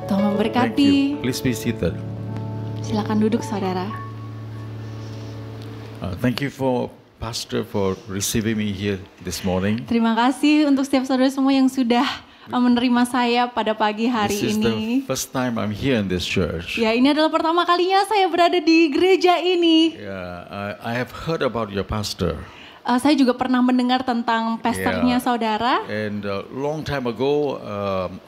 Tuhan Thank memberkati. you. Please be seated. Silakan duduk saudara. Thank you for Pastor for receiving me here this morning. Terima kasih untuk setiap saudara semua yang sudah menerima saya pada pagi hari This is ini. the first time I'm here in this church. Ya, ini adalah pertama kalinya saya berada di gereja ini. Yeah, I have heard about your pastor. Saya juga pernah mendengar tentang pastornya Yeah. saudara. And a long time ago,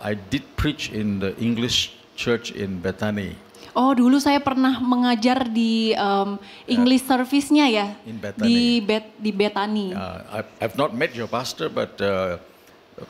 I did preach in the English church in Bethany. Oh, dulu saya pernah mengajar di English service-nya ya, In Bethany. di Bethany. I've not met your pastor, but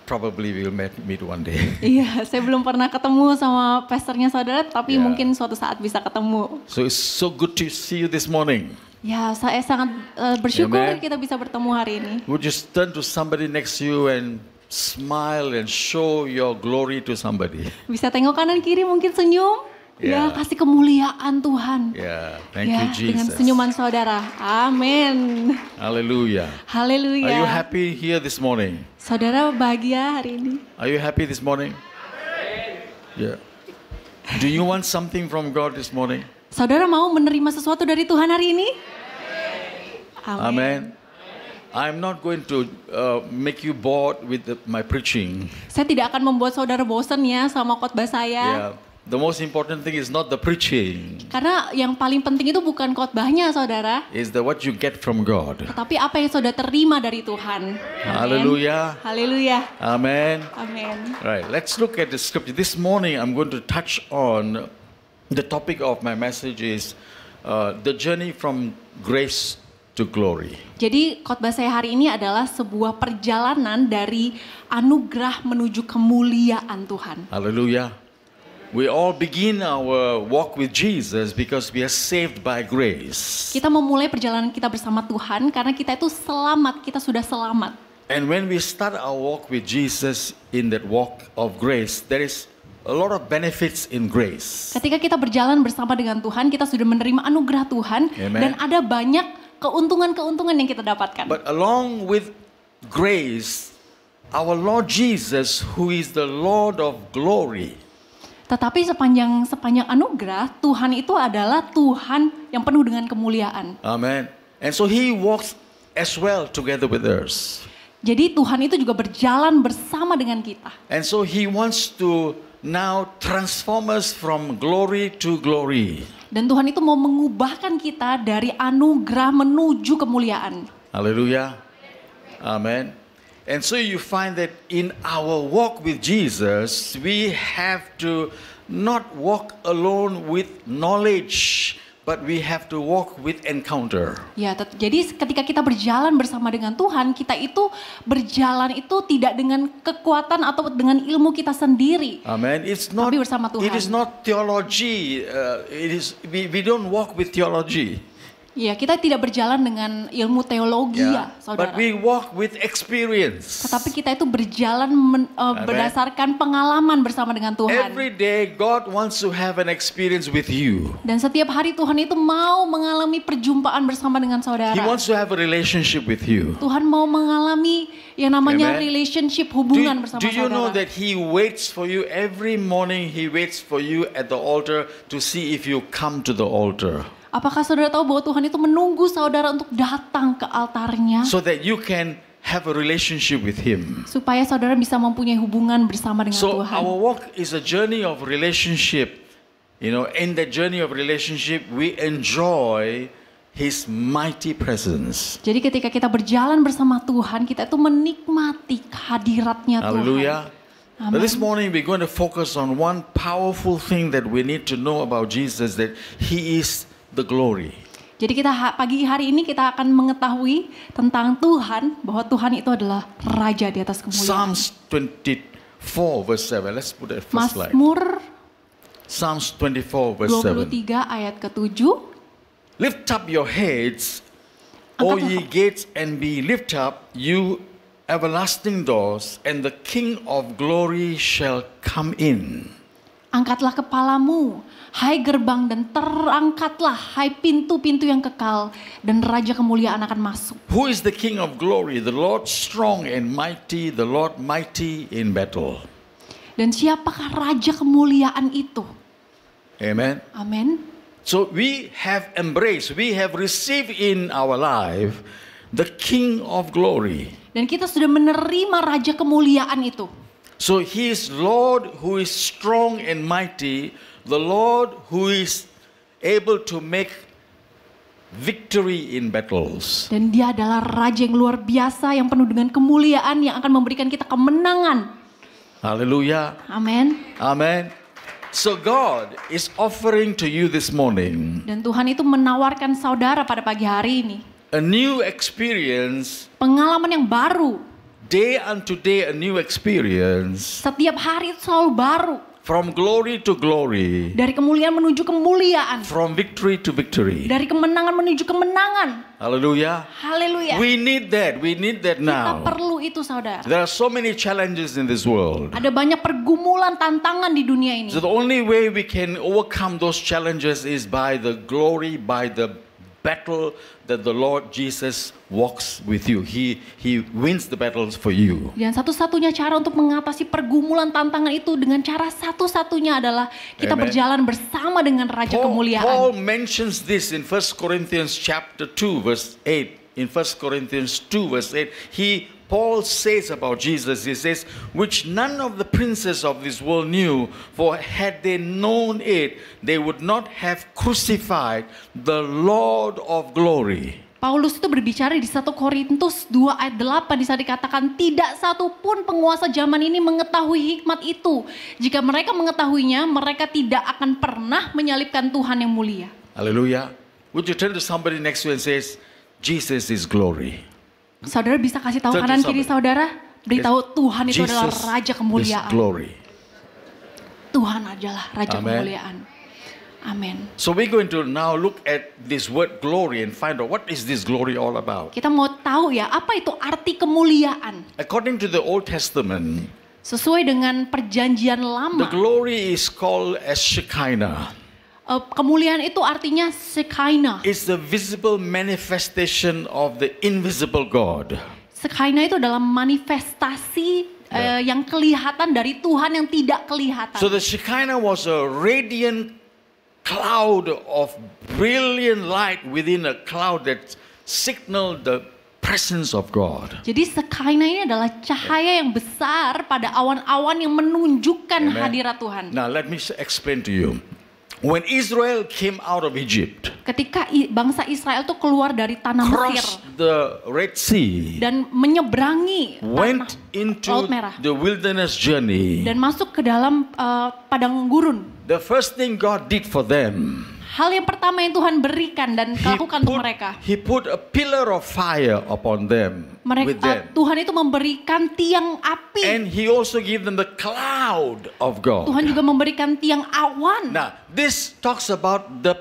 probably we'll meet one day. Iya, saya belum pernah ketemu sama pastornya saudara, tapi Yeah. mungkin suatu saat bisa ketemu. So it's so good to see you this morning. Ya, saya sangat bersyukur Amen. kita bisa bertemu hari ini. Would you turn to somebody next to you and smile and show your glory to somebody? Bisa tengok kanan kiri, mungkin senyum. Ya, Yeah. kasih kemuliaan Tuhan. Yeah, thank Ya, you, dengan Jesus. senyuman saudara. Amin. Hallelujah. Haleluya. Are you happy here this morning? Saudara bahagia hari ini? Are you happy this morning? Yeah. Do you want something from God this morning? Saudara mau menerima sesuatu dari Tuhan hari ini? Amen. I'm not going to make you bored with my preaching. Saya tidak akan membuat saudara bosan ya sama khotbah saya. Yeah. The most important thing is not the preaching, Karena yang paling penting itu bukan khotbahnya saudara, is what you get from God. tetapi apa yang saudara terima dari Tuhan. Amin. Hallelujah. Haleluya. Amen. Amin. Right, let's look at the scripture. This morning I'm going to touch on the topic of my message is the journey from grace to glory. Jadi khotbah saya hari ini adalah sebuah perjalanan dari anugerah menuju kemuliaan Tuhan. Hallelujah. We all begin our walk with Jesus because we are saved by grace. Kita memulai perjalanan kita bersama Tuhan karena kita itu selamat, kita sudah selamat. And when we start our walk with Jesus in that walk of grace, there is a lot of benefits in grace. Ketika kita berjalan bersama dengan Tuhan, kita sudah menerima anugerah Tuhan. Amen. Dan ada banyak keuntungan-keuntungan yang kita dapatkan. But along with grace, our Lord Jesus, who is the Lord of glory, Tetapi sepanjang anugerah, Tuhan itu adalah Tuhan yang penuh dengan kemuliaan. amen. And so he walks as well together with us. Jadi Tuhan itu juga berjalan bersama dengan kita. And so he wants to now transform us from glory to glory. Dan Tuhan itu mau mengubahkan kita dari anugerah menuju kemuliaan. Hallelujah. Amen. And so you find that in our walk with Jesus, we have to not walk alone with knowledge, but we have to walk with encounter. Ya, jadi ketika kita berjalan bersama dengan Tuhan, kita itu berjalan itu tidak dengan kekuatan atau dengan ilmu kita sendiri. Amen. It's not. Tapi bersama Tuhan. It is not theology. It is. We don't walk with theology. Ya, kita tidak berjalan dengan ilmu teologi ya, saudara. But we walk with experience. Tetapi kita itu berjalan berdasarkan pengalaman bersama dengan Tuhan. Every day, God wants to have an experience with you. Dan setiap hari Tuhan itu mau mengalami perjumpaan bersama dengan saudara. He wants to have a relationship with you. Tuhan mau mengalami yang namanya Amen. relationship, hubungan bersama Do you know saudara. that He waits for you every morning? He waits for you at the altar to see if you come to the altar, Apakah saudara tahu bahwa Tuhan itu menunggu saudara untuk datang ke altarnya? so that you can have a relationship with Him. Supaya saudara bisa mempunyai hubungan bersama dengan So Tuhan. our walk is a journey of relationship. You know, in that journey of relationship, we enjoy His mighty presence. Jadi ketika kita berjalan bersama Tuhan, kita itu menikmati hadiratnya Tuhan. Hallelujah. Amen. But this morning we're going to focus on one powerful thing that we need to know about Jesus, that He is the glory. Jadi kita pagi hari ini kita akan mengetahui tentang Tuhan, bahwa Tuhan itu adalah Raja di atas kemuliaan. Psalms 24 verse 7. Let's put that first slide. Mazmur Psalms 24 verse 7. 23 ayat ke-7. Lift up your heads, O ye gates, and be lift up, you everlasting doors, and the King of glory shall come in. Angkatlah kepalamu, hai gerbang, dan terangkatlah, hai pintu-pintu yang kekal, dan Raja kemuliaan akan masuk. Who is the King of glory? The Lord strong and mighty, the Lord mighty in battle. Dan siapakah raja kemuliaan itu? Amen. Amin. So we have embraced, we have received in our life the King of Glory. Dan kita sudah menerima raja kemuliaan itu. So he is Lord who is strong and mighty, the Lord who is able to make victory in battles. Dan dia adalah raja yang luar biasa, yang penuh dengan kemuliaan, yang akan memberikan kita kemenangan. Hallelujah. Amin. Amen. So God is offering to you this morning Dan Tuhan itu menawarkan saudara pada pagi hari ini a new experience, pengalaman yang baru. day unto day a new experience, Setiap hari itu selalu baru. from glory to glory, Dari kemuliaan menuju kemuliaan. from victory to victory. Dari kemenangan menuju kemenangan. Hallelujah. Haleluya. We need that Kita now. perlu itu, saudara. There are so many challenges in this world. Ada banyak pergumulan, tantangan di dunia ini. So the only way we can overcome those challenges is by the glory, by the battle that the Lord Jesus walks with you. He wins the battles for you. Dan satu-satunya cara untuk mengatasi pergumulan tantangan itu dengan cara satu-satunya adalah kita Amen. berjalan bersama dengan Raja Paul Kemuliaan. mentions this in 1 Corinthians chapter 2 verse 8. In 1 Corinthians 2 verse 8, Paul says about Jesus, he says, which none of the princes of this world knew, for had they known it, they would not have crucified the Lord of glory. Paulus itu berbicara di 1 Korintus 2 ayat 8 di sana dikatakan tidak satu pun penguasa zaman ini mengetahui hikmat itu. Jika mereka mengetahuinya, mereka tidak akan pernah menyalibkan Tuhan yang mulia. Hallelujah. Would you turn to somebody next to you and says, Jesus is glory. Saudara bisa kasih tahu Turn to kanan kiri somebody. saudara, beritahu Tuhan itu adalah Jesus Raja is Kemuliaan. glory. Tuhan adalah Raja Amen. Kemuliaan. Amin. So we're going to now look at this word glory and find out what is this glory all about. Kita mau tahu ya, apa itu arti kemuliaan? According to the Old Testament, Sesuai dengan perjanjian the lama, glory is called as Shekinah. Kemuliaan itu artinya Shekinah. It's the visible manifestation of the invisible God. Shekinah itu adalah manifestasi yang kelihatan dari Tuhan yang tidak kelihatan. So the Shekinah was a radiant cloud of brilliant light within a cloud that signaled the presence of God. Jadi Shekinah ini adalah cahaya yang besar pada awan-awan yang menunjukkan Amen. hadirat Tuhan. Now let me explain to you. When Israel came out of Egypt, Ketika bangsa Israel itu keluar dari tanah Mesir crossed the Red Sea, dan menyeberangi went tanah into Laut Merah the wilderness journey, dan masuk ke dalam padang gurun. the first thing God did for them, Hal yang pertama yang Tuhan berikan dan lakukan untuk mereka, He put a pillar of fire upon them, with them. Tuhan itu memberikan tiang api. And He also gave them the cloud of God. Tuhan juga memberikan tiang awan. Now, this talks about the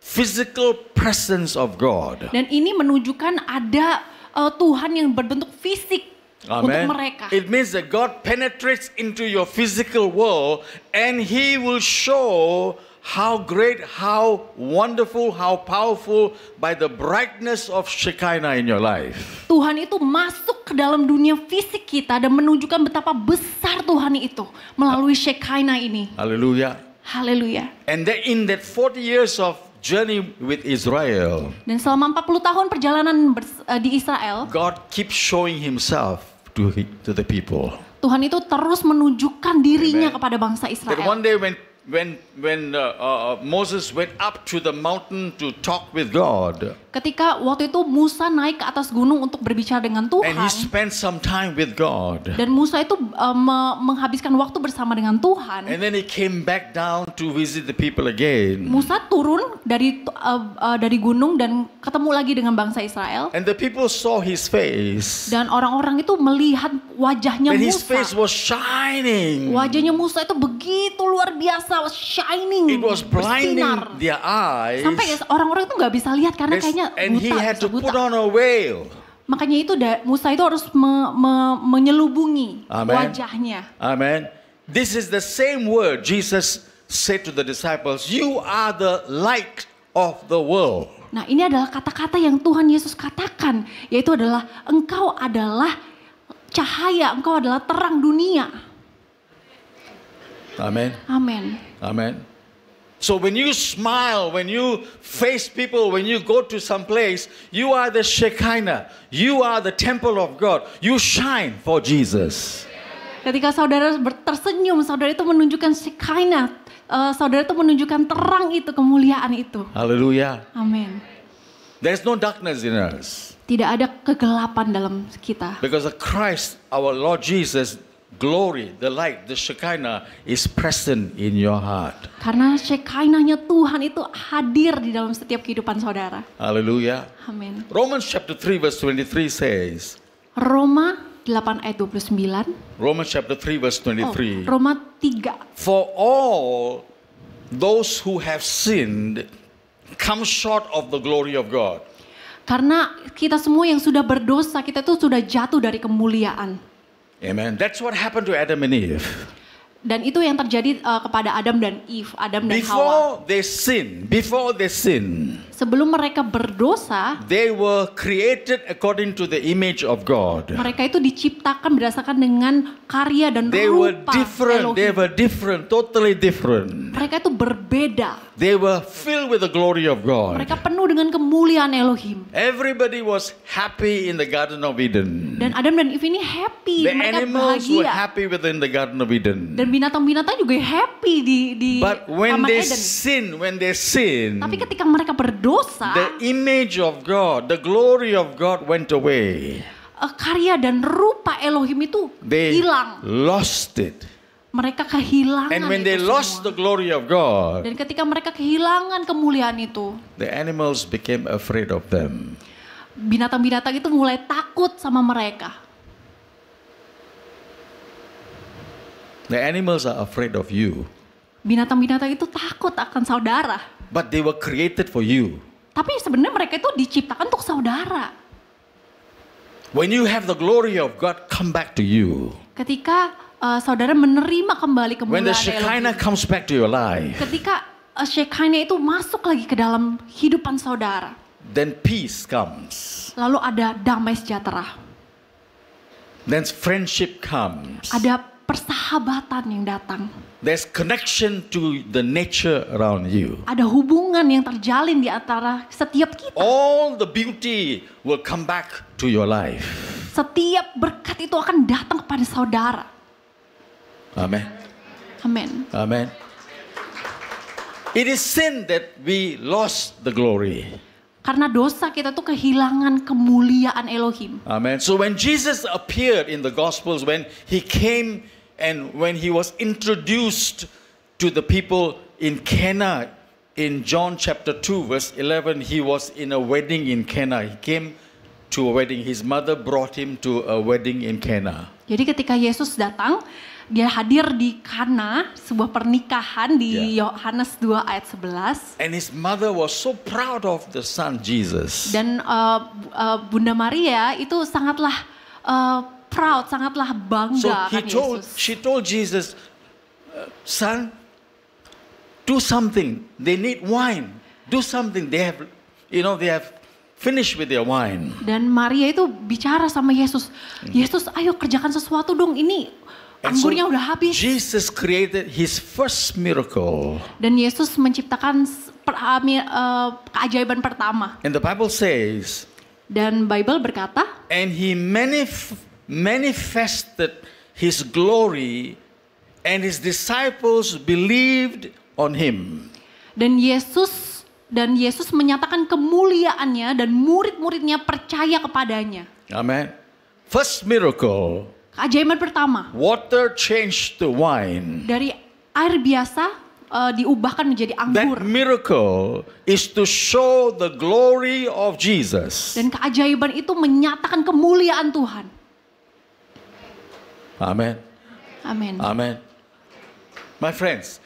physical presence of God. Dan ini menunjukkan ada Tuhan yang berbentuk fisik untuk Amen. mereka. It means that God penetrates into your physical world and He will show how great, how wonderful, how powerful by the brightness of Shekinah in your life. Tuhan itu masuk ke dalam dunia fisik kita dan menunjukkan betapa besar Tuhan itu melalui Shekinah ini. Hallelujah. Haleluya. And that in that 40 years of journey with Israel, Dan selama 40 tahun perjalanan di Israel, God keeps showing Himself to the people. Tuhan itu terus menunjukkan dirinya Amen. kepada bangsa That Israel. one day when Moses went up to the mountain to talk with God, Ketika waktu itu Musa naik ke atas gunung untuk berbicara dengan and he Tuhan, spent some time with God, dan Musa itu menghabiskan waktu bersama dengan Tuhan. and then he came back down to visit the people again. Musa turun dari gunung dan ketemu lagi dengan bangsa Israel. And the people saw his face, Dan orang-orang itu melihat wajahnya and his face Musa. was shining. Wajahnya Musa itu begitu luar biasa, shining, It was blinding bersinar. their eyes, Sampai orang-orang itu nggak bisa lihat karena kayaknya and he buta, had to buta. put on a veil. Makanya itu Musa itu harus menyelubungi Amen. wajahnya. Amen. This is the same word Jesus said to the disciples, "You are the light of the world." Nah, ini adalah kata-kata yang Tuhan Yesus katakan, yaitu adalah engkau adalah cahaya, engkau adalah terang dunia. Amen. Amin. Amen. So when you smile, when you face people, when you go to some place, you are the Shekinah. You are the temple of God. You shine for Jesus. Ketika saudara tersenyum, saudara itu menunjukkan Shekinah. Saudara itu menunjukkan terang itu, kemuliaan itu. Hallelujah. Amin. There's no darkness in us. Tidak ada kegelapan dalam kita. Because of Christ, our Lord Jesus, glory, the light, the Shekinah is present in your heart. Karena Shekinah-nya Tuhan itu hadir di dalam setiap kehidupan saudara. Hallelujah. Amin. Romans chapter 3 verse 23 says, Roma 8 ayat 29. Romans chapter 3 verse 23. Roma 3. For all those who have sinned come short of the glory of God. Karena kita semua yang sudah berdosa, kita tuh sudah jatuh dari kemuliaan. Amen. That's what happened to Adam and Eve. Dan itu yang terjadi kepada Adam dan Eve, Adam dan Hawa. Before they sin, Sebelum mereka berdosa, they were created according to the image of God. mereka itu diciptakan berdasarkan dengan karya dan They were rupa different. They Elohim. were different, totally different. Mereka itu berbeda. They were filled with the glory of God. Mereka penuh dengan kemuliaan Elohim. Everybody was happy in the Garden of Eden. Dan Adam dan Eve ini happy, The mereka animals were bahagia. happy within the Garden of Eden. Dan binatang-binatang juga happy di But when Taman they Eden. sin, Tapi ketika mereka berdosa, the image of God, the glory of God went away. Karya dan rupa Elohim itu They hilang. lost it. Mereka kehilangan And when itu they lost semua. the glory of God, Dan ketika mereka kehilangan kemuliaan itu, the animals became afraid of them. binatang-binatang itu mulai takut sama mereka. The animals are afraid of you. Binatang-binatang itu takut akan saudara. But they were created for you. Tapi sebenarnya mereka itu diciptakan untuk saudara. When you have the glory of God come back to you, Ketika saudara menerima kembali when the kemuliaan Shekinah Elohim, comes back to your life, ketika Shekinah itu masuk lagi ke dalam kehidupan saudara, then peace comes. lalu ada damai sejahtera, Then friendship comes. ada persahabatan yang datang, There's connection to the nature around you. ada hubungan yang terjalin di antara setiap kita. All the beauty will come back to your life. Setiap berkat itu akan datang kepada saudara. Amen. Amin. Amen. It is sin that we lost the glory. Karena dosa kita tuh kehilangan kemuliaan Elohim. Amen. So when Jesus appeared in the Gospels, when he came and when he was introduced to the people in Cana, in John chapter 2 verse 11, he was in a wedding in Cana. He came to a wedding. His mother brought him to a wedding in Cana. Jadi ketika Yesus datang, dia hadir di Kana, sebuah pernikahan di Yohanes 2 ayat 11. And his mother was so proud of the son Jesus. Dan Bunda Maria itu sangatlah proud, sangatlah So bangga akan Yesus. she told Jesus, son, do something. They need wine. Do something. They have finished with their wine. Dan Maria itu bicara sama Yesus, Yesus ayo kerjakan sesuatu dong, ini And so anggurnya udah habis. Jesus created his first miracle. Dan Yesus menciptakan keajaiban pertama. And the Bible says, Dan Bible berkata, and he manifested his glory, and his disciples believed on him. Dan Yesus menyatakan kemuliaannya dan murid-muridnya percaya kepadanya. Amen. First miracle, Keajaiban pertama, water changed to wine. dari air biasa diubahkan menjadi anggur. That miracle is to show the glory of Jesus. Dan keajaiban itu menyatakan kemuliaan Tuhan. Amen. Amin. Amen. My friends,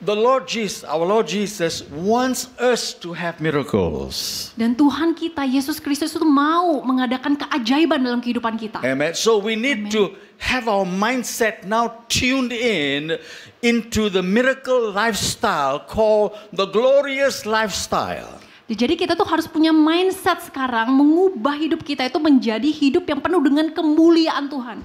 the Lord Jesus, our Lord Jesus wants us to have miracles. Dan Tuhan kita, Yesus Kristus itu mau mengadakan keajaiban dalam kehidupan kita. Amen. So we need to have our mindset now tuned into the miracle lifestyle called the glorious lifestyle. Jadi kita tuh harus punya mindset sekarang mengubah hidup kita itu menjadi hidup yang penuh dengan kemuliaan Tuhan.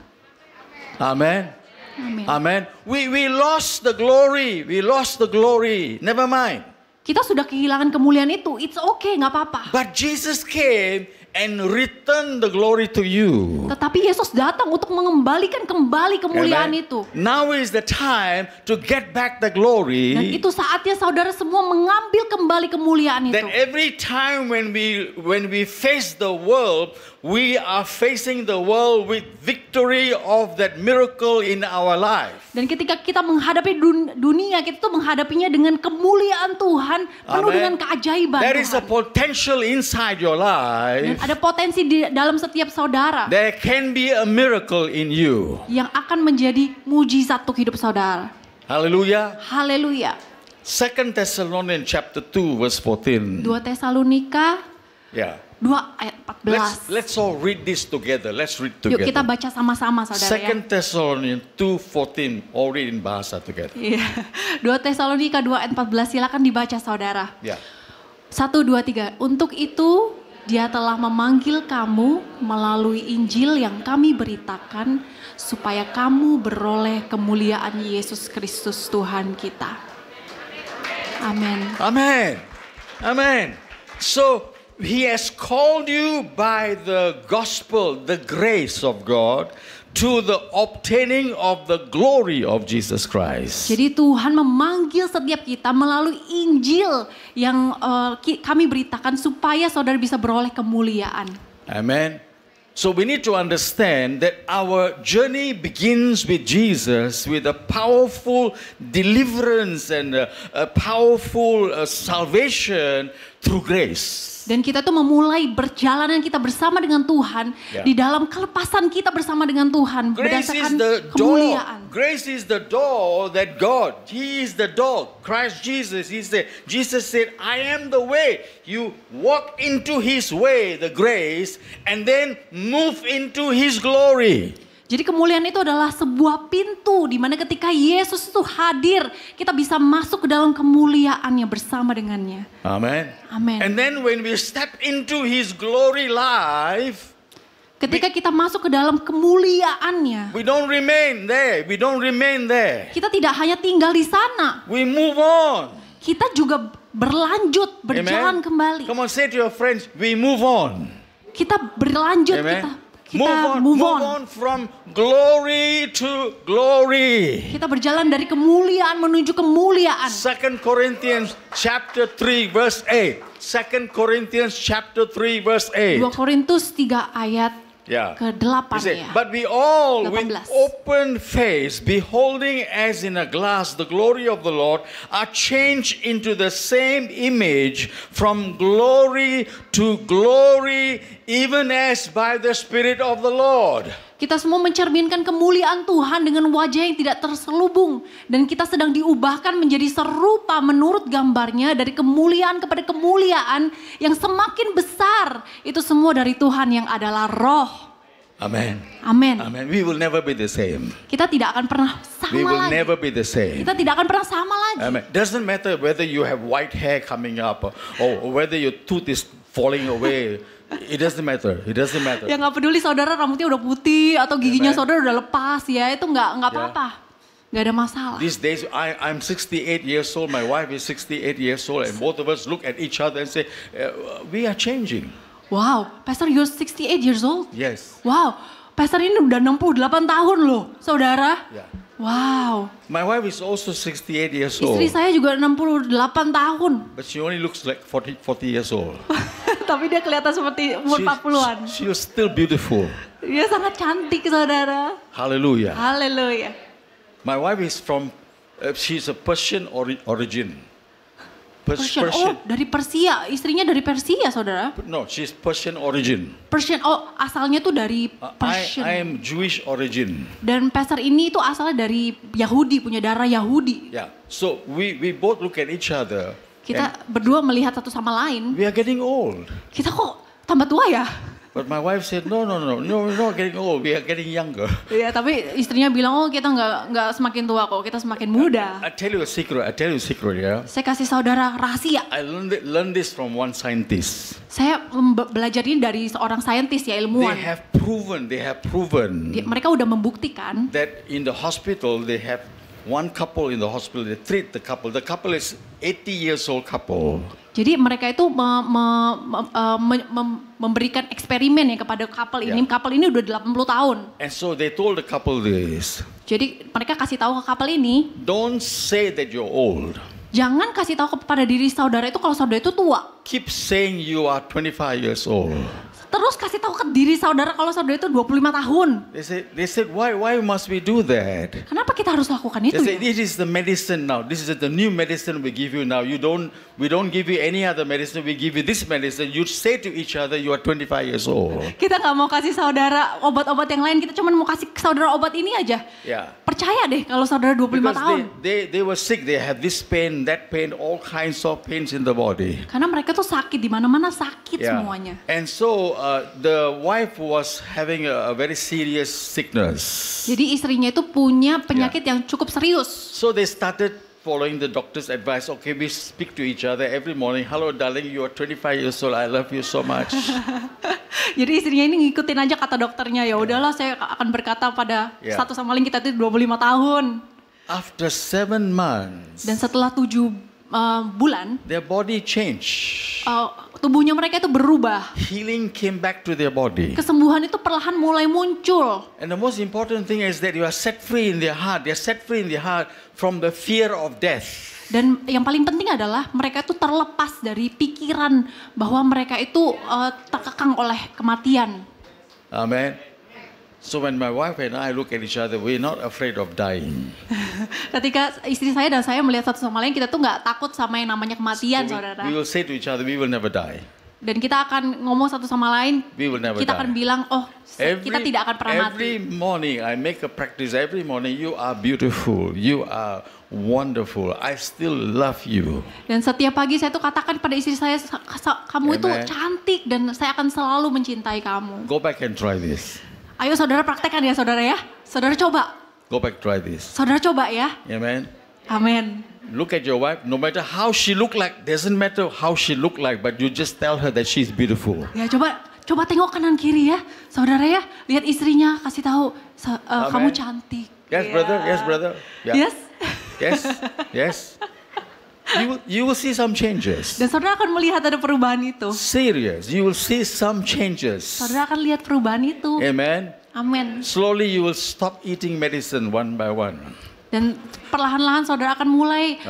Amen. Amen. Amen. We lost the glory. We lost the glory. Never mind. Kita sudah kehilangan kemuliaan itu. It's okay, nggak apa-apa. But Jesus came and returned the glory to you. Tetapi Yesus datang untuk mengembalikan kembali kemuliaan Amen. itu. Now is the time to get back the Dan glory. itu saatnya saudara semua mengambil kembali kemuliaan itu. That every time when we face the world, we are facing the world with victory of that miracle in our life. Dan ketika kita menghadapi dunia, kita tuh menghadapinya dengan kemuliaan Tuhan, penuh dengan keajaiban There is a Tuhan. potential inside your Dan life. ada potensi di dalam setiap saudara There can be a miracle in you. yang akan menjadi mujizat untuk hidup saudara. Hallelujah. Haleluya. 2 Thessalonians chapter 2 verse 14. 2 Tesalonika Yeah. 2 ayat 14. Let's all read this together. Let's read Yuk kita together. baca sama-sama saudara ya. 2 Thessalonians 2:14. All read in bahasa together. Iya. 2 Tesalonika 2 ayat 14 silakan dibaca saudara. Yeah. 1, 2, 3. Untuk itu Dia telah memanggil kamu melalui Injil yang kami beritakan supaya kamu beroleh kemuliaan Yesus Kristus Tuhan kita. Amin. Amen. Amen. So he has called you by the gospel, the grace of God, to the obtaining of the glory of Jesus Christ. Jadi Tuhan memanggil setiap kita melalui Injil yang kami beritakan supaya saudara bisa beroleh kemuliaan. Amen. So we need to understand that our journey begins with Jesus, with a powerful deliverance and a powerful salvation through grace. Dan kita tuh memulai perjalanan kita bersama dengan Tuhan di dalam kelepasan kita bersama dengan Tuhan Grace is berdasarkan the door. kemuliaan. Grace is the door that God, He is the door. Christ Jesus, Jesus said, I am the way. You walk into His way, the grace, and then move into His glory. Jadi kemuliaan itu adalah sebuah pintu di mana ketika Yesus itu hadir, kita bisa masuk ke dalam kemuliaannya bersama dengannya. Amen. Amen. And then when we step into His glory life, Ketika kita masuk ke dalam kemuliaannya, we don't remain there. We don't remain there. kita tidak hanya tinggal di sana, We move on. kita juga berlanjut, berjalan Amen. kembali. Come on, say to your friends, we move on. Kita berlanjut, Amen. kita Move on from glory to glory. Kita berjalan dari kemuliaan menuju kemuliaan. 2 Corinthians chapter 3 verse 8. 2 Corinthians chapter 3 verse 2 8. Korintus 3 ayat Yeah. ke-8 He said, ya. but we all with 18. open face, beholding as in a glass the glory of the Lord, are changed into the same image from glory to glory, even as by the Spirit of the Lord. Kita semua mencerminkan kemuliaan Tuhan dengan wajah yang tidak terselubung. Dan kita sedang diubahkan menjadi serupa menurut gambarnya dari kemuliaan kepada kemuliaan yang semakin besar. Itu semua dari Tuhan yang adalah roh. Amen. Amin. Amen. We will never be the same. Kita tidak akan pernah We sama will lagi. never be the same. Kita tidak akan pernah sama lagi. Amen. Doesn't matter whether you have white hair coming up or whether your tooth is falling away. It doesn't matter. It doesn't matter. Ya nggak peduli saudara rambutnya udah putih atau giginya Amen. saudara udah lepas ya. Itu nggak apa-apa. Nggak ada masalah. These days, I'm 68 years old. My wife is 68 years old, and both of us look at each other and say, "We are changing." Wow, Pastor you're 68 years old? Yes. Wow, Pastor ini udah 68 tahun loh, saudara. Yeah. Wow, My wife is also 68 years old, istri saya juga 68 tahun. but she only looks like 40 years old. Tapi dia kelihatan seperti umur 40-an. She is still beautiful. Dia sangat cantik, saudara. Hallelujah. Haleluya. My wife is from, she's a Persian origin. Persian. Oh, dari Persia. Istrinya dari Persia, saudara. No, she's Persian origin. Persian. Oh, asalnya tuh dari Persian. I am Jewish origin. Dan pastor ini tuh asalnya dari Yahudi, punya darah Yahudi. Yeah. So we both look at each other. Kita berdua melihat satu sama lain. We are getting old. Kita kok tambah tua ya? But my wife said, no, we're not getting old, we are getting younger. Iya, tapi istrinya bilang, oh kita nggak semakin tua kok, kita semakin muda. I tell you a secret, ya. Saya kasih saudara rahasia. I learned this from one scientist. Saya belajar ini dari seorang saintis ya, ilmuwan. They have proven Mereka udah membuktikan that in the hospital they have one couple in the hospital, they treat the couple. The couple is 80 years old couple. Jadi mereka itu memberikan eksperimen ya kepada couple ini. Yeah. Couple ini udah 80 tahun. And so they told the couple this. Jadi mereka kasih tahu ke couple ini, Don't say that you're old. jangan kasih tahu kepada diri saudara itu kalau saudara itu tua. Keep saying you are 25 years old. Terus kasih tahu ke diri saudara kalau saudara itu 25 tahun. They said, why must we do that? Kenapa kita harus lakukan They itu said, ya? it is the medicine now. This is the new medicine we give you now. We don't give you any other medicine. We give you this medicine. You say to each other, you are 25 years old. Kita nggak mau kasih saudara obat-obat yang lain. Kita cuma mau kasih saudara obat ini aja. Yeah. Percaya deh kalau saudara 25 tahun. Because they were sick. They have this pain, that pain, all kinds of pains in the body. Karena mereka tuh sakit, di mana-mana sakit semuanya. And so the wife was having a very serious sickness. Jadi istrinya itu punya penyakit yang cukup serius. So they started following the doctor's advice. Okay, we speak to each other every morning. Hello, darling, you are 25 years old. I love you so much. Jadi istrinya ini ngikutin aja kata dokternya. Ya udahlah, saya akan berkata pada satu sama lain kita itu 25 tahun. After 7 months, Dan setelah 7 bulan, their body changed. tubuhnya mereka itu berubah. Healing came back to their body. Kesembuhan itu perlahan mulai muncul. And the most important thing is that you are set free in their heart. They are set free in their heart from the fear of death. Dan yang paling penting adalah mereka itu terlepas dari pikiran bahwa mereka itu terkekang oleh kematian. Amen. So when my wife and I look at each other, we're not afraid of dying. Ketika istri saya dan saya melihat satu sama lain, kita tuh nggak takut sama yang namanya kematian, saudara. We will say to each other, we will never die. Dan kita akan ngomong satu sama lain, We will never kita die. akan bilang, oh kita tidak akan pernah Every mati. morning I make a practice. Every morning you are beautiful. You are wonderful. I still love you. Dan setiap pagi saya tuh katakan pada istri saya, kamu itu Amen. cantik dan saya akan selalu mencintai kamu. Go back and try this. Ayo saudara praktekkan ya saudara ya. Saudara coba. Go back, try this. Saudara coba ya. Amen. Amin. Look at your wife. No matter how she look like, doesn't matter how she look like, but you just tell her that she's beautiful. Ya coba tengok kanan kiri ya. Saudara ya, lihat istrinya kasih tahu kamu cantik. Yes, Ya. brother. Yes, brother. Yeah. Yes. Yes. Yes. You will see some changes. Dan saudara akan melihat ada perubahan itu. Serious. You will see some changes. Saudara akan lihat perubahan itu. Amen. Amin. Slowly you will stop eating medicine one by one. Dan perlahan-lahan saudara akan mulai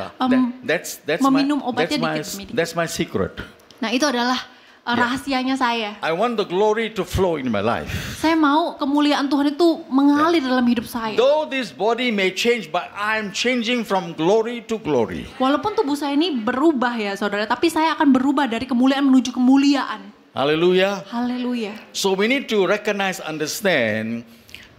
That's meminum obatnya dikit demi dikit. that's my secret. Nah itu adalah rahasianya saya. I want the glory to flow in my life. Saya mau kemuliaan Tuhan itu mengalir dalam hidup saya. Though this body may change, but I'm changing from glory to glory. Walaupun tubuh saya ini berubah ya saudara, tapi saya akan berubah dari kemuliaan menuju kemuliaan. Hallelujah. Haleluya. So we need to recognize, understand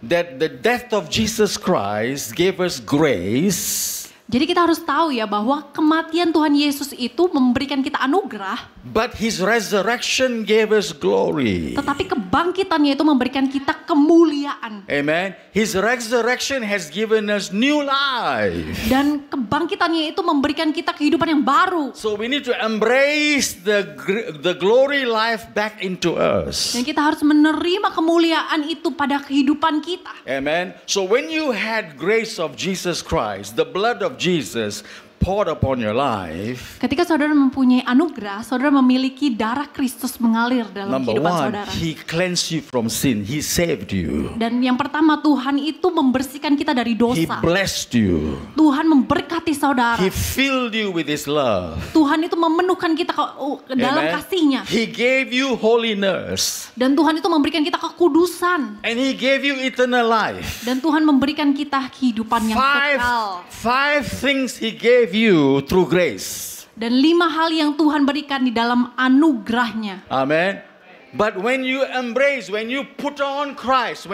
that the death of Jesus Christ gave us grace. Jadi kita harus tahu ya bahwa kematian Tuhan Yesus itu memberikan kita anugerah, But his resurrection gave us glory. tetapi kebangkitannya itu memberikan kita kemuliaan. Amen. His resurrection has given us new life. Dan kebangkitannya itu memberikan kita kehidupan yang baru. So we need to embrace the glory life back into us. Dan kita harus menerima kemuliaan itu pada kehidupan kita. Amen. So when you had grace of Jesus Christ, the blood of Jesus poured upon your life, Ketika saudara mempunyai anugerah, saudara memiliki darah Kristus mengalir dalam number kehidupan one, saudara. he cleansed you from sin. He saved you. Dan yang pertama, Tuhan itu membersihkan kita dari He dosa. blessed you. Tuhan memberkati saudara. He filled you with his love. Tuhan itu memenuhkan kita ke dalam Amen. kasih-Nya. He gave you holiness. Dan Tuhan itu memberikan kita kekudusan. And he gave you eternal life. Dan Tuhan memberikan kita kehidupan yang kekal. Five things he gave you through grace. Dan 5 hal yang Tuhan berikan di dalam anugerahnya. Amen. But when you embrace, when you put on Christ,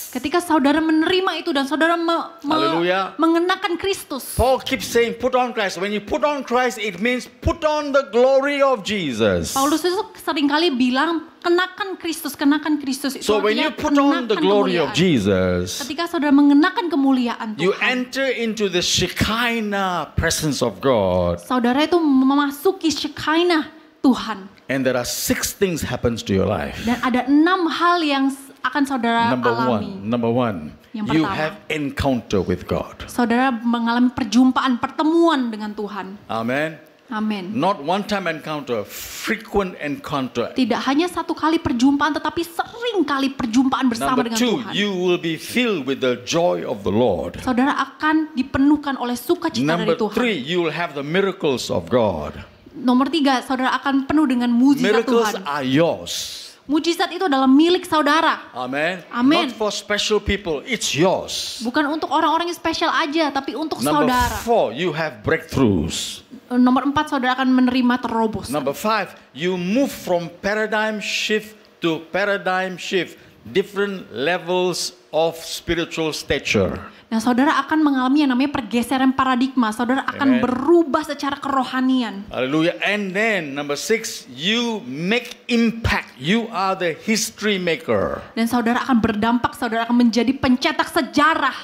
Ketika saudara menerima itu dan saudara Haleluya. mengenakan Kristus. Paul keeps saying put on Christ. When you put on Christ, it means put on the glory of Jesus. Paulus itu seringkali bilang kenakan Kristus. Itu So when you artinya put on the kenakan glory of kemuliaan. Jesus, Ketika saudara mengenakan kemuliaan you Tuhan, enter into the Shekinah presence of God. saudara itu memasuki Shekinah Tuhan. And there are 6 things happens to your life. Dan ada 6 hal yang akan saudara alami. Number one, Yang you pertama. have encounter with God. Saudara mengalami pertemuan dengan Tuhan. Amen. Amin. Not one time encounter, frequent encounter. Tidak hanya satu kali perjumpaan, tetapi sering kali perjumpaan bersama Number dengan 2, Tuhan. you will be filled with the joy of the Lord. Saudara akan dipenuhkan oleh sukacita Number dari Tuhan. 3, you will have the miracles of God. Nomor 3, saudara akan penuh dengan mujizat Miracles Tuhan. are yours. Mujizat itu adalah milik saudara. Amen. Amen. Not for special people, it's yours. Bukan untuk orang-orang yang spesial aja, tapi untuk Number saudara. 4, you have breakthroughs. Nomor 4, saudara akan menerima terobosan. Number 5, you move from paradigm shift to paradigm shift. Different levels of spiritual stature. Nah, saudara akan mengalami yang namanya pergeseran paradigma. Saudara akan Amen. berubah secara kerohanian. Hallelujah. And then number 6, you make impact. You are the history maker. Dan saudara akan berdampak, saudara akan menjadi pencetak sejarah.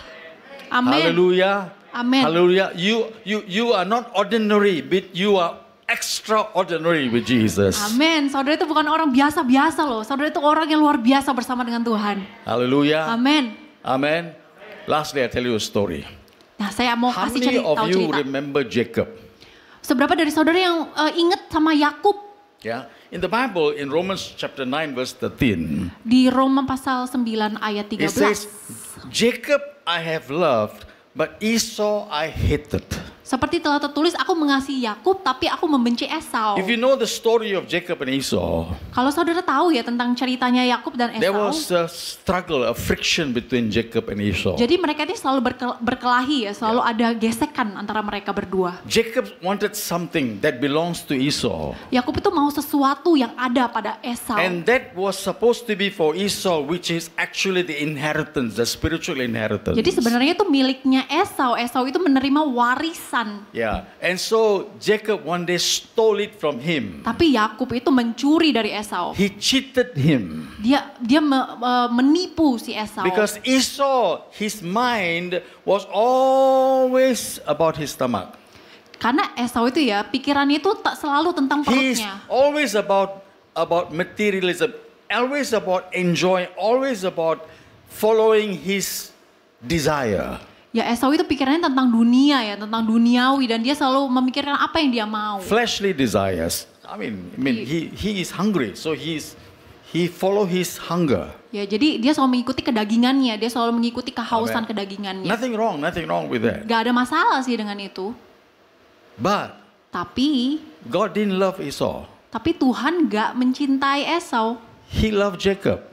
Amin. Hallelujah. Amen. Hallelujah. You are not ordinary, but you are extraordinary with Jesus. Amin. Saudara itu bukan orang biasa-biasa loh. Saudara itu orang yang luar biasa bersama dengan Tuhan. Hallelujah. Amin. Amen. Lastly, I tell you a story. Nah, saya mau How kasih many of tahu you cerita. remember Jacob? Seberapa dari saudara yang ingat sama Yakub? Yeah. In the Bible, in Romans chapter 9 verse 13, Di Roma pasal 9 ayat it 13. says, Jacob I have loved, but Esau I hated. Seperti telah tertulis, aku mengasihi Yakub, tapi aku membenci Esau. If you know the story of Jacob and Esau, Kalau saudara tahu ya tentang ceritanya Yakub dan there Esau. was a struggle, a friction between Jacob and Esau. Jadi mereka ini selalu berkelahi ya, selalu ada gesekan antara mereka berdua. Jacob wanted something that belongs to Esau. Yakub itu mau sesuatu yang ada pada Esau. And that was supposed to be for Esau, which is actually the inheritance, the spiritual inheritance. Jadi sebenarnya itu miliknya Esau. Esau itu menerima warisan. Yeah, and so Jacob one day stole it from him. Tapi Yakub itu mencuri dari Esau. He cheated him. Dia menipu si Esau. Because Esau, his mind was always about his stomach. Karena Esau itu ya pikirannya itu tak selalu tentang He's perutnya. always about materialism, always about enjoying, always about following his desire. Ya Esau itu pikirannya tentang dunia ya, tentang duniawi, dan dia selalu memikirkan apa yang dia mau. Fleshly desires. I mean, he is hungry, so he follow his hunger. Ya jadi dia selalu mengikuti kedagingannya, dia selalu mengikuti kehausan Amen. kedagingannya. Nothing wrong with that. Gak ada masalah sih dengan itu. But Tapi God didn't love Esau. Tuhan gak mencintai Esau. He loved Jacob.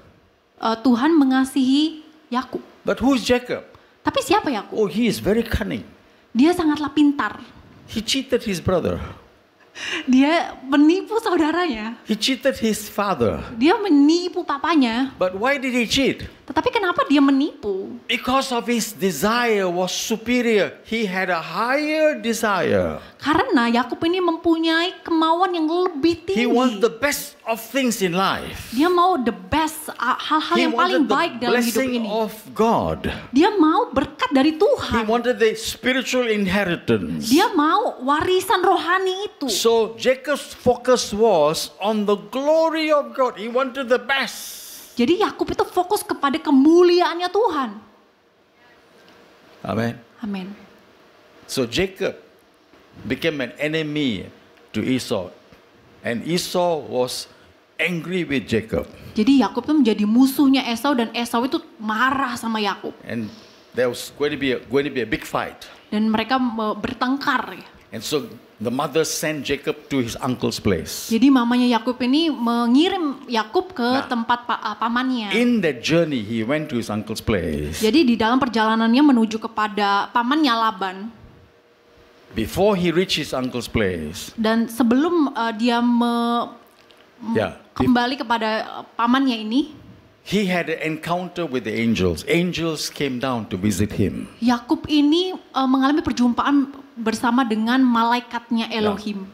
Tuhan mengasihi Yakub. But who's Jacob? Tapi siapa Yakub? Oh, he is very cunning. Dia sangatlah pintar. He cheated his brother. Dia menipu saudaranya. He cheated his father. Dia menipu papanya. But why did he cheat? Tetapi kenapa dia menipu? Because of his desire was superior. He had a higher desire. Karena Yakub ini mempunyai kemauan yang lebih He wants tinggi. the best of things in life. Dia mau the best, hal-hal He yang paling wanted baik the dalam hidup blessing ini. of God. Dia mau berkat dari He Tuhan. wanted the spiritual inheritance. Dia mau warisan rohani itu. So Jacob's focus was on the glory of God. He wanted the best. Jadi Yakub itu fokus kepada kemuliaannya Tuhan. Amen. Amin. So Jacob became an enemy to Esau. And Esau was angry with Jacob. Jadi Yakub itu menjadi musuhnya Esau, dan Esau itu marah sama Yakub. And there was going to be a big fight. Dan mereka bertengkar. And so the mother sent Jacob to his uncle's place. Jadi mamanya Yakub ini mengirim Yakub ke Nah, tempat pamannya. In that journey, he went to his uncle's place. Jadi di dalam perjalanannya menuju kepada pamannya Laban. Before he reached his uncle's place, Dan sebelum dia Yeah. kembali kepada pamannya ini, He had an encounter with the angels. Angels came down to visit him. Yakub ini mengalami perjumpaan bersama dengan malaikatnya Elohim.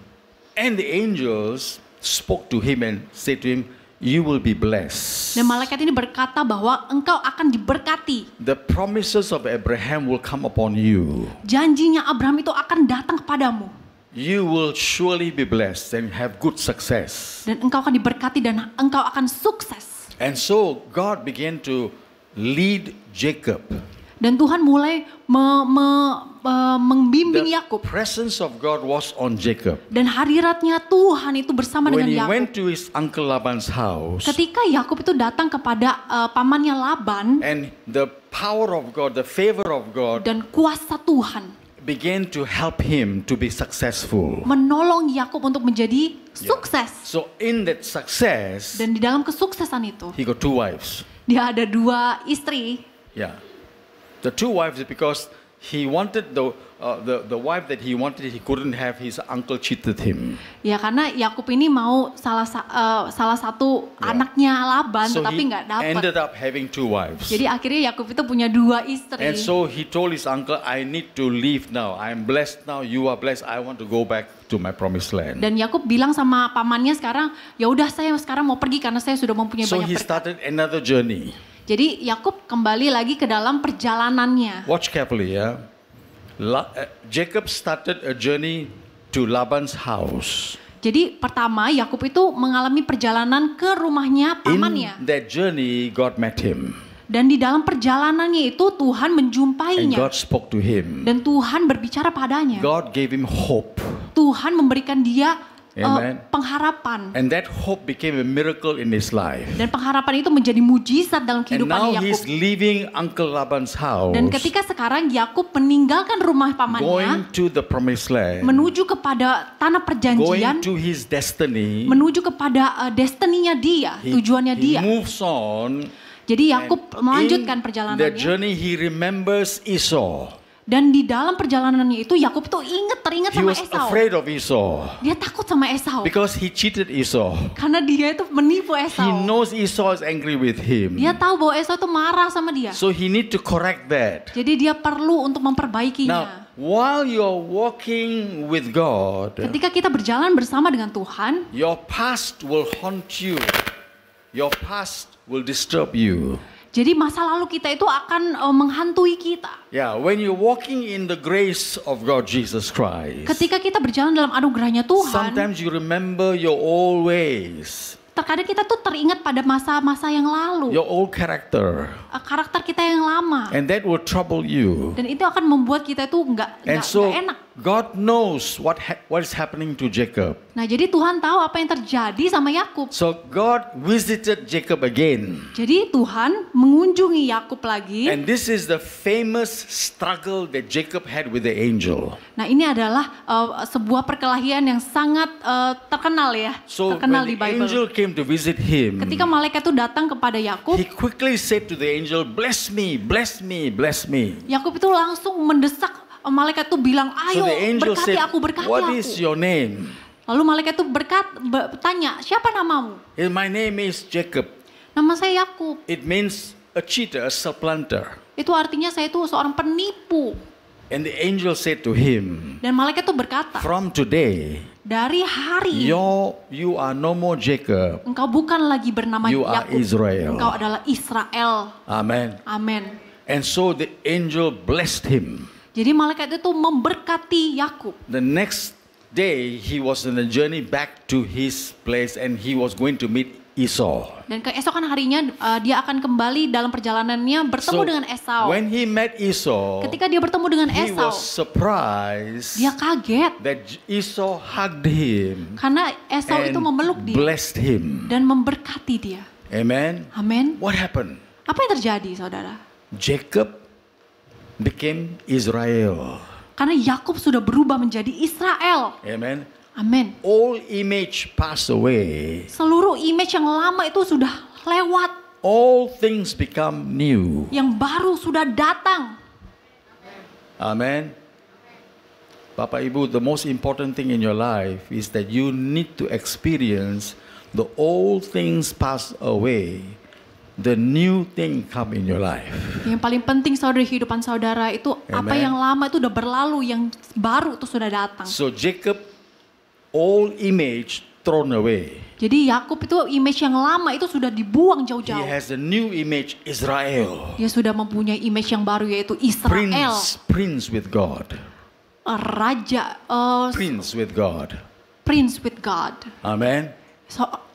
And the angels spoke to him and said to him, "You will be blessed. Dan malaikat ini berkata bahwa engkau akan diberkati. The promises of Abraham will come upon you. Janjinya Abraham itu akan datang kepadamu. You will surely be blessed and have good success." Dan engkau akan diberkati dan engkau akan sukses. And so God began to lead Jacob. Dan Tuhan mulai membimbing The Yakub. presence of God was on Jacob. Dan hadiratnya Tuhan itu bersama When he dengan went Yakub. to his uncle Laban's house, Ketika Yakub itu datang kepada pamannya Laban, and the power of God, the favor of God dan kuasa Tuhan began to help him to be successful. menolong Yakub untuk menjadi sukses. So in that success, Dan di dalam kesuksesan itu, he got 2 wives. dia ada 2 istri. Yeah. The 2 wives because he wanted the wife that he wanted, he couldn't have, his uncle cheated him. Ya karena Yakub ini mau salah satu anaknya Laban, So tetapi he nggak dapat. ended up having 2 wives. Jadi akhirnya Yakub itu punya 2 istri. And so he told his uncle, "I need to leave now. I'm blessed now. You are blessed. I want to go back to my promised land." Dan Yakub bilang sama pamannya sekarang, ya udah saya sekarang mau pergi karena saya sudah mempunyai So banyak he berkat. started another journey. Jadi Yakub kembali lagi ke dalam perjalanannya. Watch carefully, yeah. Jacob started a journey to Laban's house. Jadi pertama Yakub itu mengalami perjalanan ke rumahnya pamannya. In that journey, God met him. Dan di dalam perjalanannya itu Tuhan And menjumpainya. God spoke to him. Dan Tuhan berbicara padanya. God gave him hope. Tuhan memberikan dia Amen. pengharapan. And that hope became a miracle in his life. Dan pengharapan itu menjadi mujizat dalam And kehidupan now Yakub. he's leaving Uncle Laban's house, Dan ketika sekarang Yakub meninggalkan rumah going pamannya, to the promised land, menuju kepada tanah going perjanjian, to his destiny. menuju kepada destininya dia, tujuannya He dia. moves on. Jadi Yakub And melanjutkan in the perjalanannya. journey he remembers Esau. Dan di dalam perjalanannya itu Yakub tuh teringat He sama was Esau. afraid of Esau Dia takut sama Esau because he cheated Esau. karena dia itu menipu He Esau. knows Esau is angry with him. Dia tahu bahwa Esau itu marah sama dia. So he need to correct that. Jadi dia perlu untuk memperbaikinya. Now, while you're walking with God, Ketika kita berjalan bersama dengan Tuhan, your past will haunt you. Your past will disturb you. jadi masa lalu kita itu akan menghantui kita. Yeah, when you're walking in the grace of God Jesus Christ, Ketika kita berjalan dalam anugerahnya Tuhan, sometimes you remember your old ways, terkadang kita tuh teringat pada masa-masa yang lalu, your old character, karakter kita yang lama, and that will trouble you. dan itu akan membuat kita itu And so nggak enak. God knows what is happening to Jacob. Nah, jadi Tuhan tahu apa yang terjadi sama Yakub. So God visited Jacob again. Jadi Tuhan mengunjungi Yakub lagi. And this is the famous struggle that Jacob had with the angel. Nah, ini adalah sebuah perkelahian yang sangat terkenal ya, So terkenal when di the Bible. angel came to visit him, Ketika malaikat itu datang kepada Yakub, he quickly said to the angel, "Bless me, bless me, bless me." Yakub itu langsung mendesak. Malaikat itu bilang, So ayo the angel berkati said, aku, berkati "What aku. is your name?" Lalu malaikat itu bertanya, siapa namamu? "My name is Jacob." Nama saya Yakub. It means a cheater, a supplanter. Itu artinya saya itu seorang penipu. And the angel said to him, Dan malaikat itu berkata, "From today, dari hari ini, you are no more Jacob. engkau bukan lagi bernama You are Yakub. Israel." Engkau adalah Israel. Amen. Amin. And so the angel blessed him. Jadi malaikat itu memberkati Yakub. The next day, he was on a journey back to his place and he was going to meet Esau. Dan keesokan harinya dia akan kembali dalam perjalanannya bertemu dengan Esau. when he met Esau, Ketika dia bertemu dengan he Esau, was surprised dia kaget that Esau hugged him karena Esau itu memeluk and dia blessed him. dan memberkati dia. Amen. Amin. What happened? Apa yang terjadi, saudara? Jacob became Israel. Karena Yakub sudah berubah menjadi Israel. Amen. Amin. All image passed away. Seluruh image yang lama itu sudah lewat. All things become new. Yang baru sudah datang. Amen. Bapak Ibu, the most important thing in your life is that you need to experience the old things pass away, the new thing come in your life. Yang paling penting saudara, kehidupan saudara itu apa Amen. yang lama itu udah berlalu, yang baru itu sudah datang. So Jacob, old image thrown away. Jadi Yakub itu image yang lama itu sudah dibuang He jauh-jauh. has a new image, Israel. Dia sudah mempunyai image yang baru, yaitu Israel. Prince with God. Raja, Prince with God. prince with God. Amen.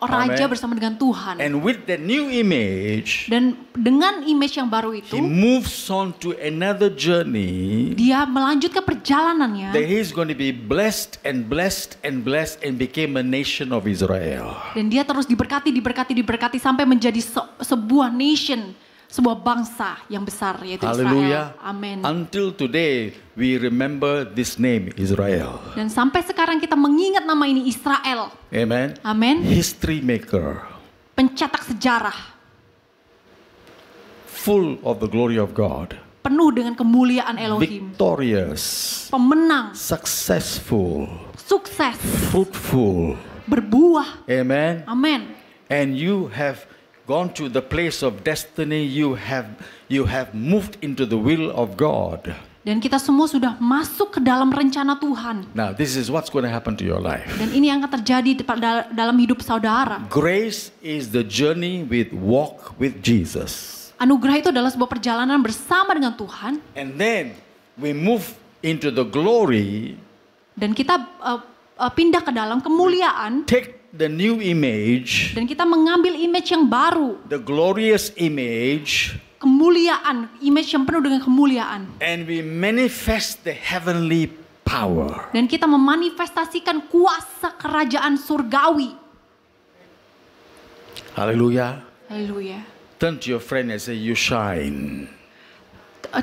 Raja Amen. bersama dengan Tuhan. And with that new image, Dan dengan image yang baru itu, he moves on to another journey dia melanjutkan perjalanannya. that he's going to be blessed and blessed and blessed and became a nation of Israel. Dan dia terus diberkati sampai menjadi sebuah nation, sebuah bangsa yang besar, yaitu Hallelujah. Israel. Amin. Until today, we remember this name, Israel. Dan sampai sekarang kita mengingat nama ini, Israel. Amen. Amin. History maker, Pencetak sejarah, full of the glory of God, penuh dengan kemuliaan Elohim. victorious, Pemenang, successful, sukses, fruitful. berbuah. Amen. Amin. And you have gone to the place of destiny. You have moved into the will of God. Dan kita semua sudah masuk ke dalam rencana Tuhan. Now, this is what's going to happen to your life. Dan ini yang akan terjadi dalam hidup saudara. Grace is the journey with walk with Jesus. Anugerah itu adalah sebuah perjalanan bersama dengan Tuhan. And then we move into the glory, Dan kita pindah ke dalam kemuliaan. take the new image, Dan kita mengambil image yang baru. the glorious image, Kemuliaan, image yang penuh dengan kemuliaan. and we manifest the heavenly power. Dan kita memanifestasikan kuasa kerajaan surgawi. Hallelujah. Haleluya. Turn to your friend and say, you shine.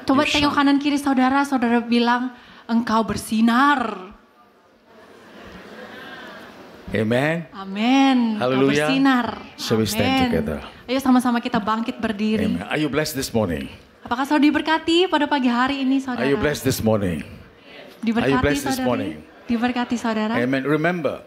Coba You tengok shine. kanan kiri saudara, saudara bilang, engkau bersinar. Amen. Amin. Engkau Hallelujah. bersinar. Shall we stand Amin. together? Ayo sama-sama kita bangkit berdiri. Amen. Are you blessed this morning? Apakah saudara diberkati pada pagi hari ini saudara? Are you blessed this morning? Are you Diberkati blessed this saudara. morning? Diberkati saudara. Amen. Remember,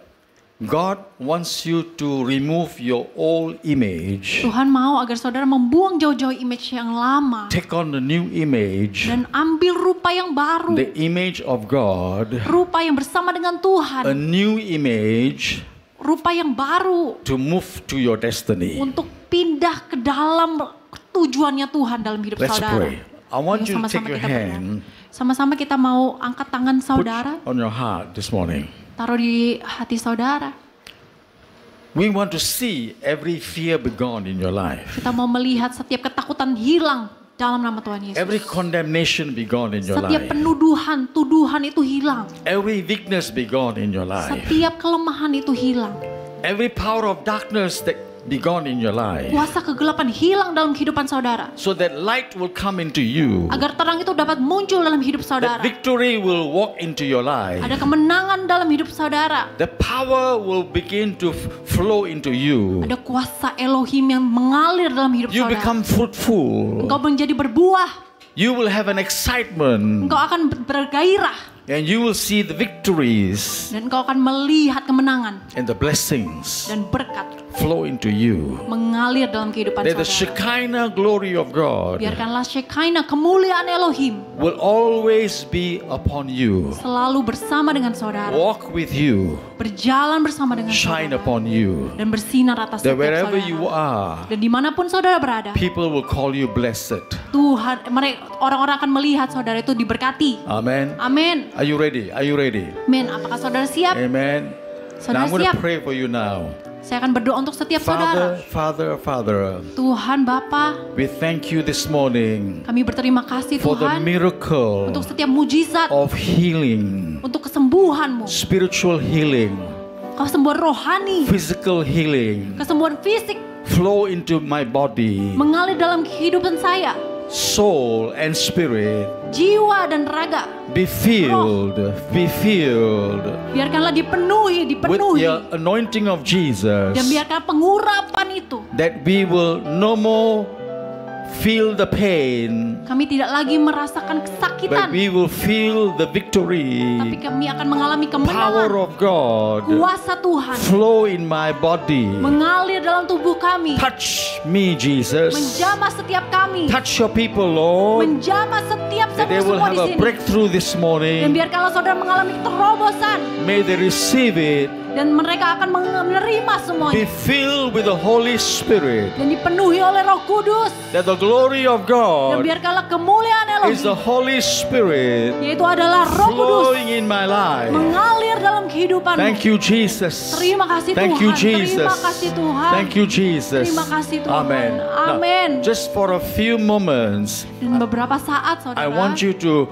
God wants you to remove your old image, Tuhan mau agar saudara membuang jauh-jauh image yang lama take on the new image, dan ambil rupa yang baru, the image of God, rupa yang bersama dengan a Tuhan, new image rupa yang baru to move to your destiny. untuk pindah ke dalam tujuannya Tuhan dalam hidup Let's saudara. pray. I want you to Ayo, take your kita berdoa. hand, Sama-sama kita mau angkat tangan put saudara, on your heart this morning. taruh di hati saudara. We want to see every fear be gone in your life. Kita mau melihat setiap ketakutan hilang dalam nama Tuhan Yesus. Every condemnation be gone in your Setiap life. penuduhan, tuduhan itu hilang. Every weakness be gone in your life. Setiap kelemahan itu hilang. Every power of darkness that be gone in your life. Kuasa kegelapan hilang dalam kehidupan saudara. So that light will come into you. Agar terang itu dapat muncul dalam hidup That saudara. victory will walk into your life. Ada kemenangan dalam hidup saudara. The power will begin to flow into you. Ada kuasa Elohim yang mengalir dalam hidup You saudara. become fruitful. Engkau menjadi berbuah. You will have an excitement. Engkau akan bergairah. And you will see the victories Dan engkau akan melihat kemenangan and the blessings dan berkat flow into you. mengalir dalam kehidupan That the saudara. Shekinah glory of God Biarkanlah Shekinah, kemuliaan Elohim, will always be upon you. selalu bersama dengan saudara. Walk with you. Berjalan bersama dengan Shine saudara. upon you. Dan bersinar atas That setiap wherever saudara. you are, Dan dimanapun saudara berada, people will call you blessed. Tuhan, orang-orang akan melihat saudara itu diberkati. Amen. Amin. Are you ready? Are you ready? Amin. Apakah saudara siap? Amen. Now Saudara I'm going siap? to pray for you now. Saya akan berdoa untuk setiap saudara. Father, Tuhan Bapa, we thank you this morning kami berterima kasih for the Tuhan miracle untuk setiap mujizat, of healing, untuk kesembuhan-Mu, spiritual healing, kesembuhan rohani, physical healing, kesembuhan fisik flow into my body, mengalir dalam kehidupan saya, soul and spirit. jiwa dan raga. Be filled, Biarkanlah dipenuhi with the anointing of Jesus, dan biarkan pengurapan itu that we will no more feel the pain, Kami tidak lagi merasakan but kesakitan, we will feel the victory. tapi kami akan mengalami Power kemenangan. of God Kuasa Tuhan flow in my body. mengalir dalam tubuh kami, Touch me, Jesus. menjamah setiap kami, Touch your people, Lord. menjamah setiap That they will semua have di a sini. breakthrough this Dan morning. biarkanlah saudara mengalami terobosan, May they receive it. dan mereka akan menerima Be semuanya filled with the Holy Spirit. dan dipenuhi oleh Roh Kudus. That the glory of Dan God biarkanlah kemuliaan is the Elohim, Holy Spirit yaitu adalah Roh Kudus, flowing in my life. mengalir dalam kehidupanmu. Thank you, Jesus. Terima kasih Thank Tuhan. you, Jesus. Terima kasih Tuhan. Thank you, Jesus. Terima kasih Tuhan. Amen. Amen. Now, just for a few moments, Dan beberapa saat saudara, I want you to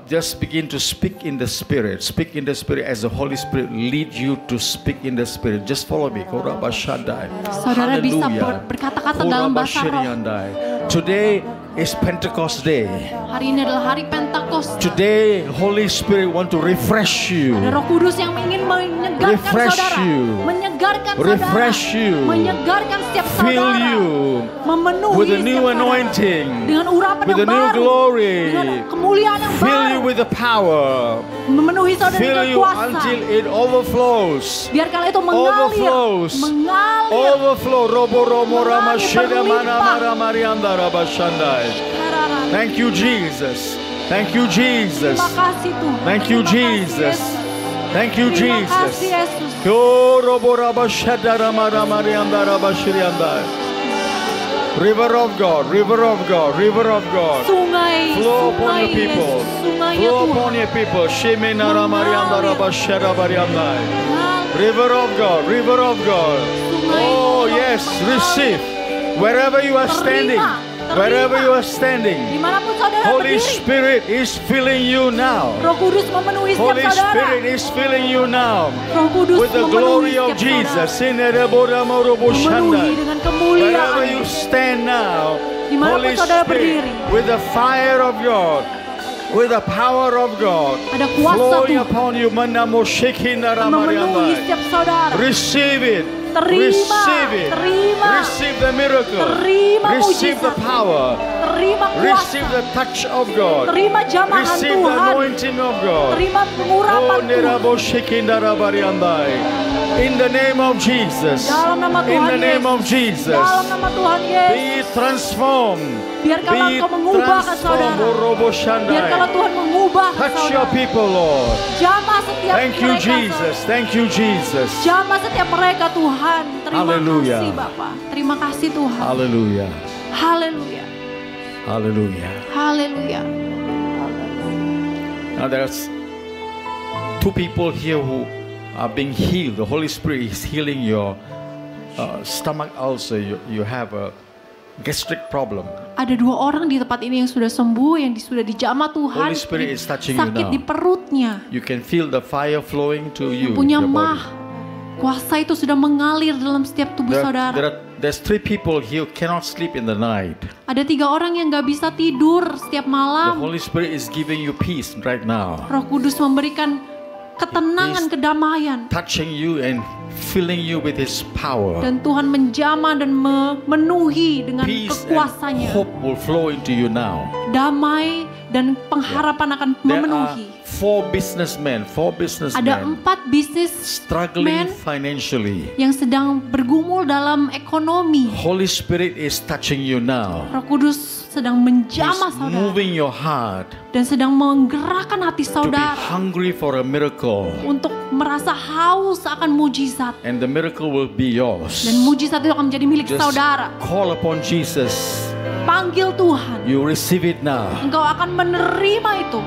just begin to speak in the Spirit. Speak in the Spirit as the Holy Spirit lead you to speak in the Spirit. Just follow me. Korabashadai. saudara bisa Hallelujah. berkata-kata dalam bahasa roh. Korabashiriandai. Today is Pentecost Day. Hari ini adalah hari Pentakosta. Today, Holy Spirit want to refresh you. Ada Roh Kudus yang ingin menyegarkan Refresh saudara, you. menyegarkan Refresh saudara, you. menyegarkan setiap Fill saudara, you memenuhi with a setiap new saudara anointing, dengan urapan with yang a new baru, glory. dengan kemuliaan yang Fill baru, you with the power. memenuhi saudara Fill dengan you kuasa. until it overflows. Biarkanlah itu mengalir, Overflows. mengalir. Overflow. Robo romo rama Mengalir, shida mana berlimpah. mara marianda rabashandai. Thank you, Jesus. Thank you, Jesus. Terima kasih Tuhan. Thank you, Terima kasih, Jesus. Yesus. Thank you, Terima Jesus. kasih Yesus. Yo robo rabashada rama rama rianda rabashirianda. River of God, river of God, river of God. Sungai, Flow upon sungai your people. Yesus, sungainya Flow Tuhan. upon your people. Shemena rama rianda rabashada barianda. Mengalir. River of God, river of God. Oh yes, receive. Wherever you are standing, wherever you are standing, Dimanapun saudara Holy berdiri, Spirit is filling you now. Roh Kudus memenuhi setiap Holy saudara. Spirit is filling you now Roh Kudus with the memenuhi glory of setiap Jesus. saudara. Memenuhi dengan Wherever kemuliaan. you stand now, Dimanapun Holy saudara Spirit, berdiri. with the fire of God, with the power of God, Ada kuasa flowing Tuhan upon you, memenuhi setiap saudara. receive it. Terima, Receive it. terima. Receive the miracle. Terima Receive the mujizat. power. Terima kuasa. Receive the touch of God. Terima jamahan Receive the Tuhan. anointing of God. Terima pengurapan Oh, Tuhan. nerabo shekindara bariandai. In the name of Jesus. Dalam nama In Tuhan the name of Yesus. Jesus. Dalam nama Tuhan Yesus. Be transformed. Biarkanlah Be Engkau mengubahkan transformed. saudara. Orobo Biarkanlah shandai. Tuhan mengubahkan Touch your saudara. people, Lord. Jamah setiap Thank you, mereka, Jesus. Thank you, Jesus. saudara. Jamah setiap mereka Tuhan. Terima Hallelujah. kasih Bapa. Terima kasih Tuhan. Hallelujah. Haleluya. Hallelujah. Haleluya. Now there's two people here who are being healed. The Holy Spirit is healing your stomach ulcer. You have a gastric problem. Ada dua orang di tempat ini yang sudah sembuh, yang sudah dijamah Tuhan. Holy Spirit is touching you Sakit now. di perutnya. You can feel the fire flowing to you. Yang punya your body. mah. Kuasa itu sudah mengalir dalam setiap tubuh saudara. There's three people here who cannot sleep in the night. Ada 3 orang yang gak bisa tidur setiap The malam. Holy Spirit is giving you peace right now. Roh Kudus memberikan ketenangan, He's kedamaian. touching you and filling you with His power. Dan Tuhan menjamah dan memenuhi dengan Peace and kekuasanya. hope will flow into you now. Damai dan pengharapan akan There are memenuhi. four businessmen Ada 4 bisnis struggling men financially. yang sedang bergumul dalam ekonomi. Holy Spirit is touching you now. Roh Kudus sedang menjamah He's saudara moving your heart dan sedang menggerakkan hati to be saudara hungry for a miracle. untuk merasa haus akan mujizat. And the miracle will be yours. Dan mujizat itu akan menjadi milik Just saudara. call upon Jesus. Panggil Tuhan. You receive it now. Engkau akan menerima itu.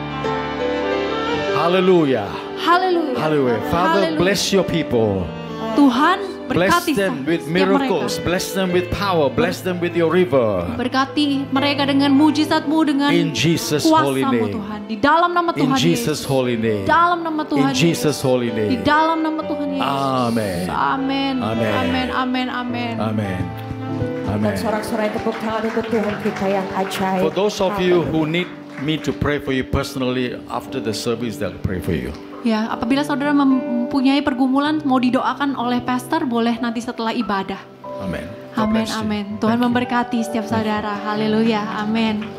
Hallelujah. Haleluya. Hallelujah. Father, Haleluya. bless your people. Tuhan Bless berkati them with setiap miracles. mereka. Bless them with power. Bless them with your river. Berkati mereka dengan mujizat-Mu, dengan In Jesus' holy kuasa-Mu name. Tuhan. Di dalam nama In Tuhan Jesus' Yesus. holy name. Dalam nama In Tuhan Jesus' Yesus. holy Di name. dalam nama Tuhan Yesus. Amen. Amin. Amen. Amin. Amin. Amin. Amen. Dan Amen. sorak-sorai tepuk tangan untuk Tuhan kita yang ajaib. For those of you who need me to pray for you personally after the service, they'll pray for you. Ya, apabila saudara mempunyai pergumulan mau didoakan oleh pastor, boleh nanti setelah ibadah. Amen. Amin, bless you. amin. Tuhan Thank you. memberkati setiap saudara. Haleluya, amin.